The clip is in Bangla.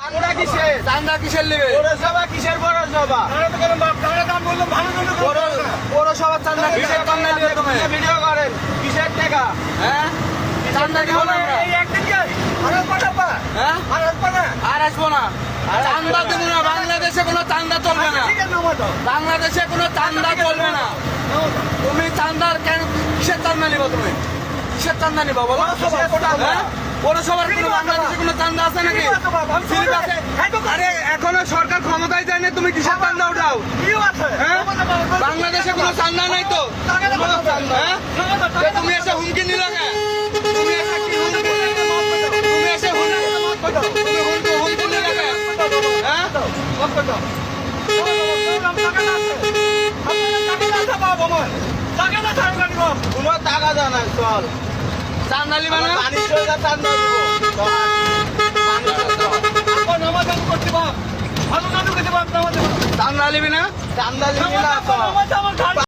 চান্দা কিসের নেবে? পৌরসভা কিসের পৌরসভা? পৌরসভার চান্দা কিসের চান্দা নেবে? তুমি ভিডিও করেন কিসের টাকা? হ্যাঁ চান্দা দিব না আমরা। হ্যাঁ আর আসবো না, চান্দা দিব না। বাংলাদেশে কোনো চান্দা চলবে না, বাংলাদেশে কোনো চান্দা চলবে না। তুমি চান্দার কেন কিসের চান্দা নিবা? তুমি কিসের চান্দা নিবা বলো? হ্যাঁ? পৌরসভার কোনো বাংলাদেশে কোনো চান্দা আছে নাকি? স্লিপ আছে? আরে এখনো সরকার ক্ষমতায় যায়নি, তুমি কিসের চান্দা উঠাও? হ্যাঁ? বাংলাদেশে কোনো চান্দা নাই তো। হ্যাঁ? যে তুমি এসে হুমকি নিলে কেন? তুমি এসে কি হুমকি নিলে? তুমি এসে হুমকি নিলে কেন? হ্যাঁ? কোনো টাকা জানা চল চান্দা নিবা না? চান্দা চান্দা নিবি না? দিবি না